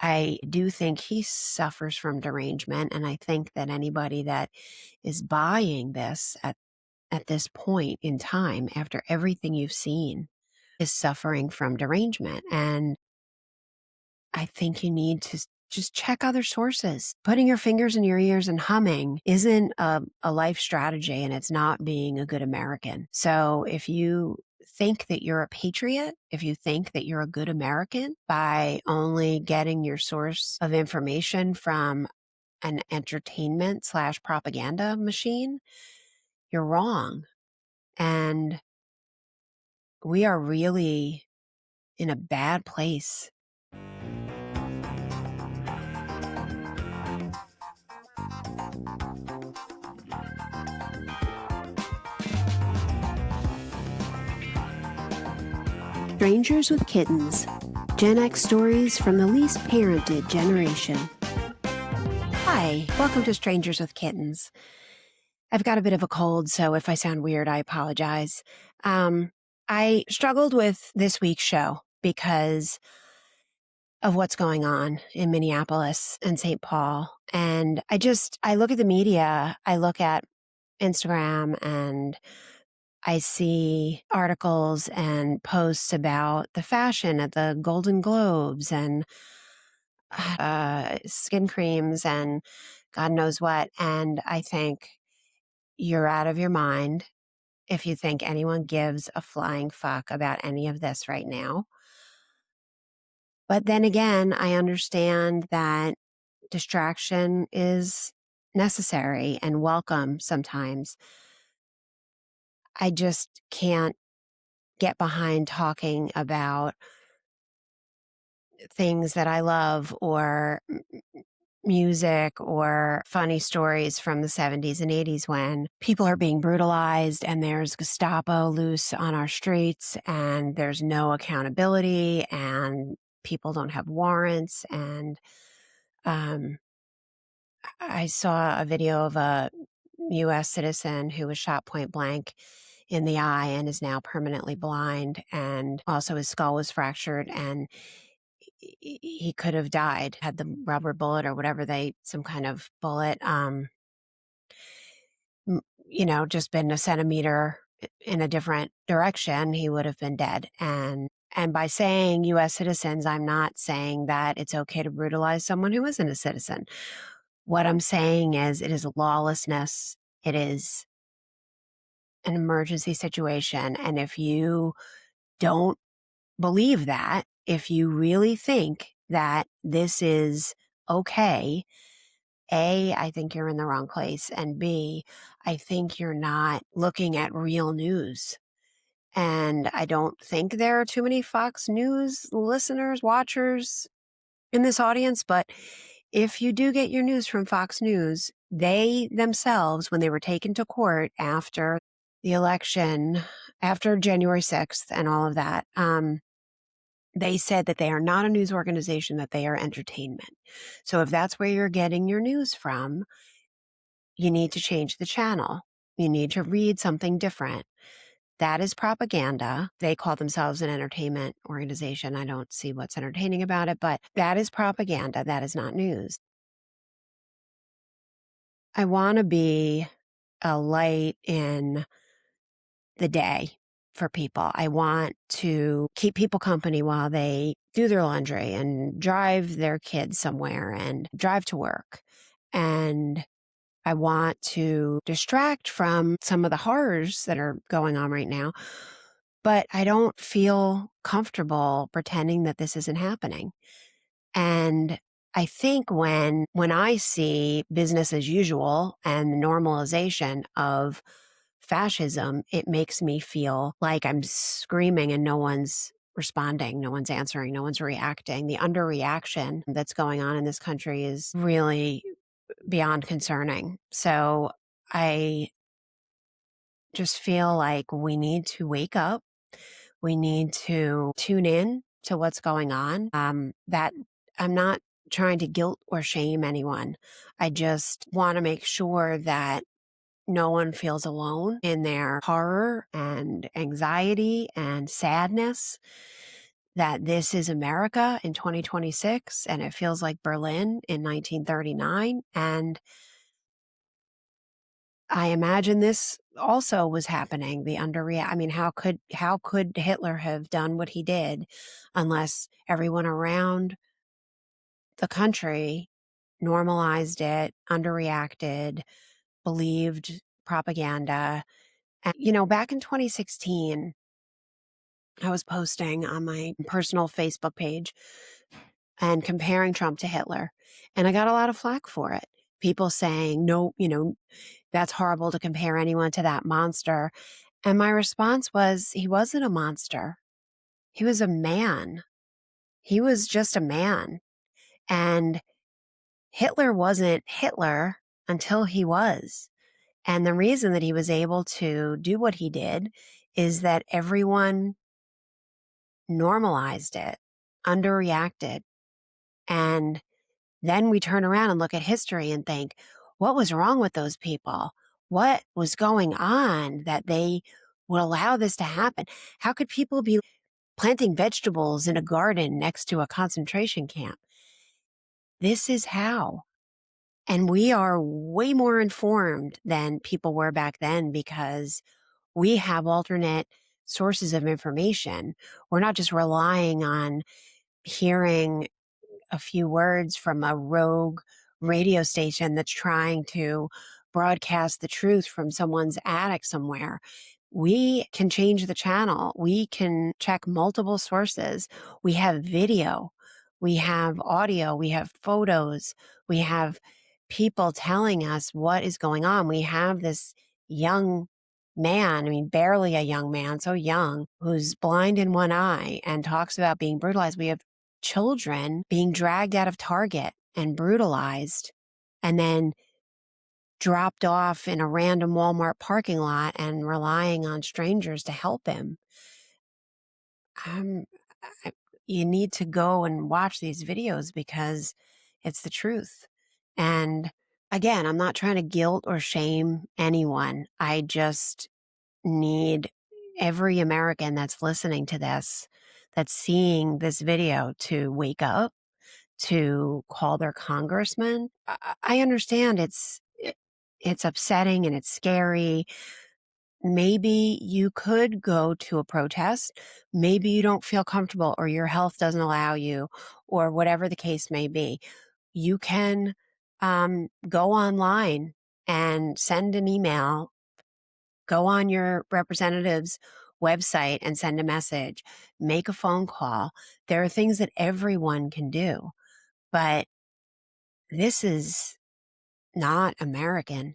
I do think he suffers from derangement, and I think that anybody that is buying this at this point in time, after everything you've seen, is suffering from derangement. And I think you need to just check other sources. Putting your fingers in your ears and humming isn't a life strategy, and it's not being a good American. So if you think that you're a patriot, if you think that you're a good American by only getting your source of information from an entertainment/propaganda machine, you're wrong. And we are really in a bad place. Strangers with Kittens, Gen X stories from the least parented generation. Hi, welcome to Strangers with Kittens. I've got a bit of a cold, so if I sound weird, I apologize. I struggled with this week's show because of what's going on in Minneapolis and St. Paul. And I look at the media, I look at Instagram, and I see articles and posts about the fashion at the Golden Globes and skin creams and God knows what. And I think you're out of your mind if you think anyone gives a flying fuck about any of this right now. But then again, I understand that distraction is necessary and welcome sometimes. I just can't get behind talking about things that I love or music or funny stories from the 70s and 80s when people are being brutalized and there's Gestapo loose on our streets and there's no accountability and people don't have warrants. And I saw a video of a U.S. citizen who was shot point blank in the eye and is now permanently blind, and also his skull was fractured, and he could have died had the rubber bullet or whatever some kind of bullet, just been a centimeter in a different direction, he would have been dead. And by saying U.S. citizens, I'm not saying that it's okay to brutalize someone who isn't a citizen. What I'm saying is it is lawlessness. It is an emergency situation. And if you don't believe that, if you really think that this is okay, A, I think you're in the wrong place. And B, I think you're not looking at real news. And I don't think there are too many Fox News listeners, watchers in this audience, but if you do get your news from Fox News, they themselves, when they were taken to court after the election, after January 6th and all of that, they said that they are not a news organization, that they are entertainment. So if that's where you're getting your news from, you need to change the channel. You need to read something different. That is propaganda. They call themselves an entertainment organization. I don't see what's entertaining about it, but that is propaganda. That is not news. I want to be a light in the day for people. I want to keep people company while they do their laundry and drive their kids somewhere and drive to work. And I want to distract from some of the horrors that are going on right now. But I don't feel comfortable pretending that this isn't happening. And I think when I see business as usual and the normalization of fascism, it makes me feel like I'm screaming and no one's responding, no one's answering, no one's reacting. The underreaction that's going on in this country is really beyond concerning. So I just feel like we need to wake up. We need to tune in to what's going on. That I'm not trying to guilt or shame anyone. I just want to make sure that no one feels alone in their horror and anxiety and sadness. that this is America in 2026 and it feels like Berlin in 1939. And I imagine this also was happening, the underreact. I mean, how could Hitler have done what he did unless everyone around the country normalized it, underreacted, believed propaganda? And, back in 2016, I was posting on my personal Facebook page and comparing Trump to Hitler. And I got a lot of flack for it. People saying, no, that's horrible to compare anyone to that monster. And my response was, he wasn't a monster. He was a man. He was just a man. And Hitler wasn't Hitler until he was. And the reason that he was able to do what he did is that everyone normalized it, underreacted. And then we turn around and look at history and think, what was wrong with those people? What was going on that they would allow this to happen? How could people be planting vegetables in a garden next to a concentration camp? This is how. And we are way more informed than people were back then because we have alternate sources of information. We're not just relying on hearing a few words from a rogue radio station that's trying to broadcast the truth from someone's attic somewhere. We can change the channel. We can check multiple sources. We have video, we have audio, we have photos, we have people telling us what is going on. We have this young man, I mean, barely a young man, so young, who's blind in one eye and talks about being brutalized. We have children being dragged out of Target and brutalized and then dropped off in a random Walmart parking lot and relying on strangers to help him. Um, you need to go and watch these videos because it's the truth. And again, I'm not trying to guilt or shame anyone. I just need every American that's listening to this, that's seeing this video, to wake up, to call their congressman. I understand it's upsetting and it's scary. Maybe you could go to a protest. Maybe you don't feel comfortable or your health doesn't allow you or whatever the case may be. You can go online and send an email, go on your representative's website and send a message, make a phone call. There are things that everyone can do, but this is not American.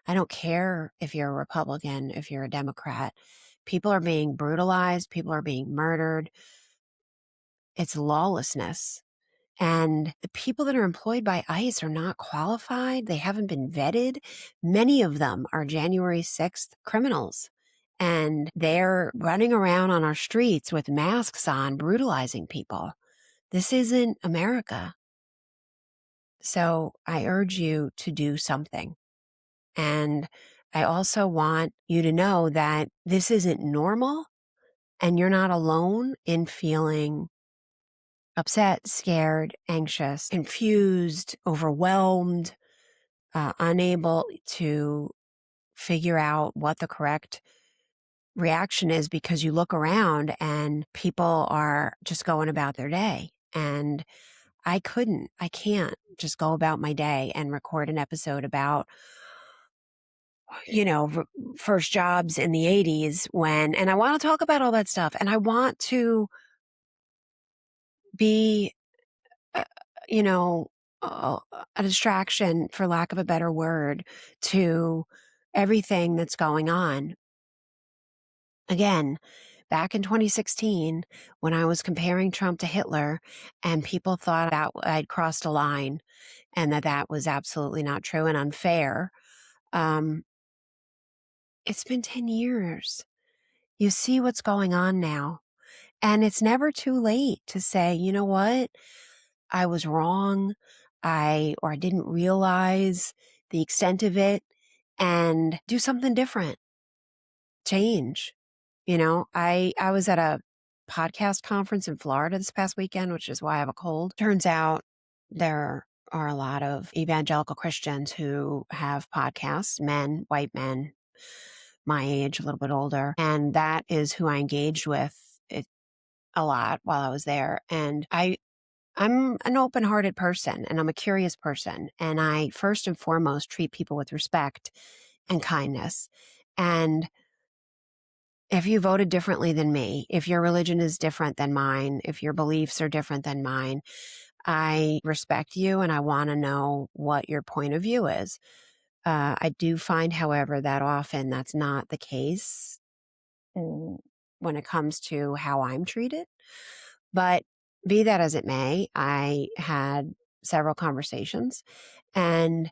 I don't care if you're a Republican, if you're a Democrat. People are being brutalized. People are being murdered. It's lawlessness. And the people that are employed by ICE are not qualified. They haven't been vetted. Many of them are January 6th criminals. And they're running around on our streets with masks on, brutalizing people. This isn't America. So I urge you to do something. And I also want you to know that this isn't normal and you're not alone in feeling upset, scared, anxious, confused, overwhelmed, unable to figure out what the correct reaction is because you look around and people are just going about their day. And I can't just go about my day and record an episode about first jobs in the 80s and I want to talk about all that stuff. And I want to be, uh, you know, a distraction, for lack of a better word, to everything that's going on. Again, back in 2016, when I was comparing Trump to Hitler and people thought I'd crossed a line and that was absolutely not true and unfair, it's been 10 years. You see what's going on now. And it's never too late to say, you know what? I was wrong. I didn't realize the extent of it, and do something different. Change. I was at a podcast conference in Florida this past weekend, which is why I have a cold. Turns out there are a lot of evangelical Christians who have podcasts, men, white men, my age, a little bit older. And that is who I engaged with it a lot while I was there. And I'm an open-hearted person and I'm a curious person. And I first and foremost treat people with respect and kindness. And if you voted differently than me, if your religion is different than mine, if your beliefs are different than mine, I respect you and I want to know what your point of view is. I do find, however, that often that's not the case when it comes to how I'm treated. But be that as it may, I had several conversations. And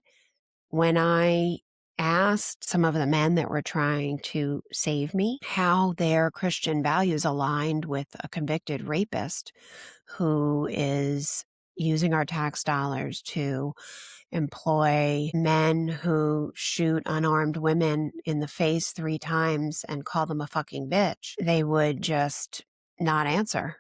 when I asked some of the men that were trying to save me how their Christian values aligned with a convicted rapist who is using our tax dollars to employ men who shoot unarmed women in the face 3 times and call them a fucking bitch, they would just not answer.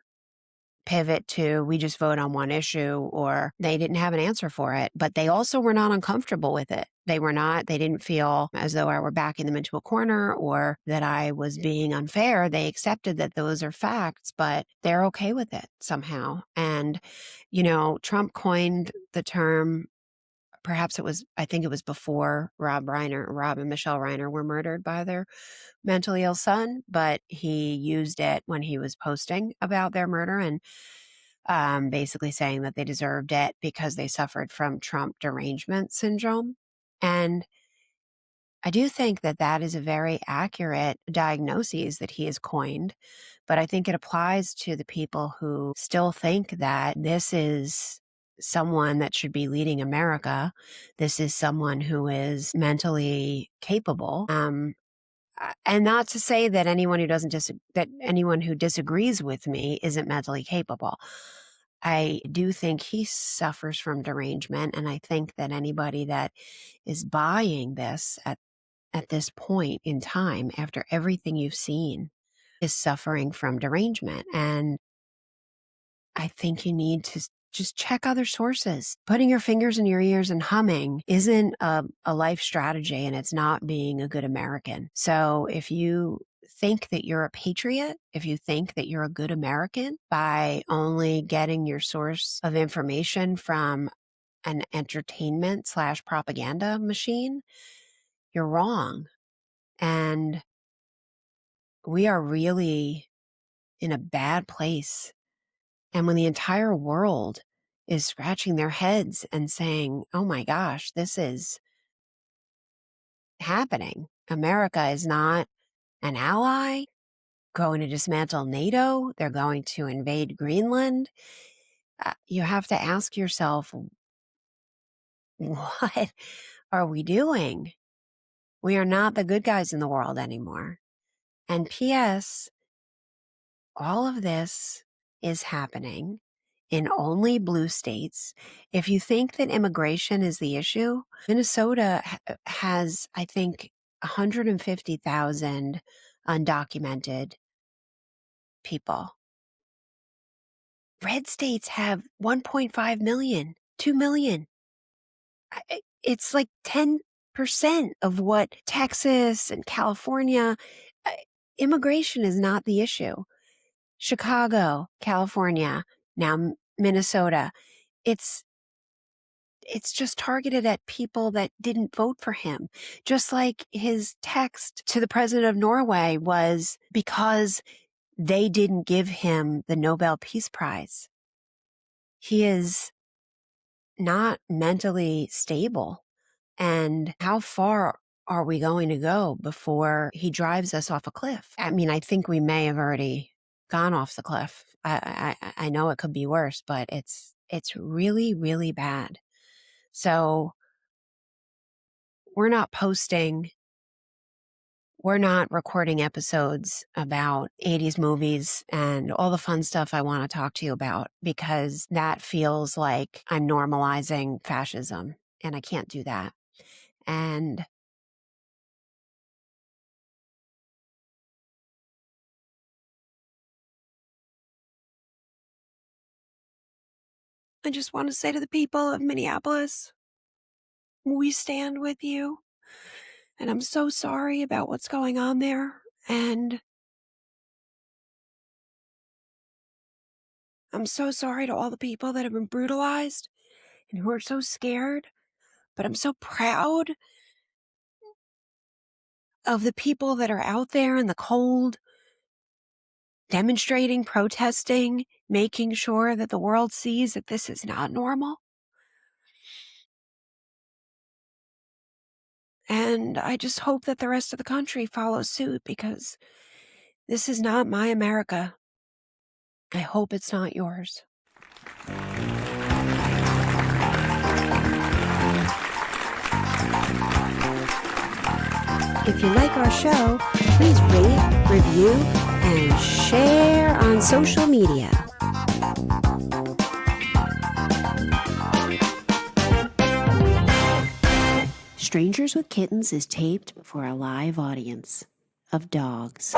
Pivot to, we just vote on one issue, or they didn't have an answer for it, but they also were not uncomfortable with it. They didn't feel as though I were backing them into a corner or that I was being unfair. They accepted that those are facts, but they're okay with it somehow. And, Trump coined the term, I think it was before Rob and Michelle Reiner were murdered by their mentally ill son, but he used it when he was posting about their murder and basically saying that they deserved it because they suffered from Trump derangement syndrome. And I do think that that is a very accurate diagnosis that he has coined, but I think it applies to the people who still think that this is someone that should be leading America. This is someone who is mentally capable. And not to say that anyone who disagrees with me isn't mentally capable. I do think he suffers from derangement, and I think that anybody that is buying this at this point in time, after everything you've seen, is suffering from derangement. And I think you need to just check other sources. Putting your fingers in your ears and humming isn't a life strategy, and it's not being a good American. So if you think that you're a patriot, if you think that you're a good American by only getting your source of information from an entertainment/propaganda machine, you're wrong. And we are really in a bad place. And when the entire world is scratching their heads and saying, oh my gosh, this is happening. America is not an ally going to dismantle NATO. They're going to invade Greenland. You have to ask yourself, what are we doing? We are not the good guys in the world anymore. And P.S., all of this is happening in only blue states. If you think that immigration is the issue, Minnesota has, I think, 150,000 undocumented people. Red states have 1.5 million, 2 million. It's like 10% of what Texas and California. Immigration is not the issue. Chicago, California, now Minnesota. It's just targeted at people that didn't vote for him. Just like his text to the president of Norway was because they didn't give him the Nobel Peace Prize. He is not mentally stable. And how far are we going to go before he drives us off a cliff? I mean, I think we may have already gone off the cliff. I know it could be worse, but it's really, really bad. So we're not recording episodes about 80s movies and all the fun stuff I want to talk to you about, because that feels like I'm normalizing fascism, and I can't do that. And I just want to say to the people of Minneapolis, we stand with you. And I'm so sorry about what's going on there. And I'm so sorry to all the people that have been brutalized and who are so scared. But I'm so proud of the people that are out there in the cold, demonstrating, protesting, making sure that the world sees that this is not normal. And I just hope that the rest of the country follows suit, because this is not my America. I hope it's not yours. If you like our show, please rate, review, and share on social media. Strangers with Kittens is taped before a live audience of dogs.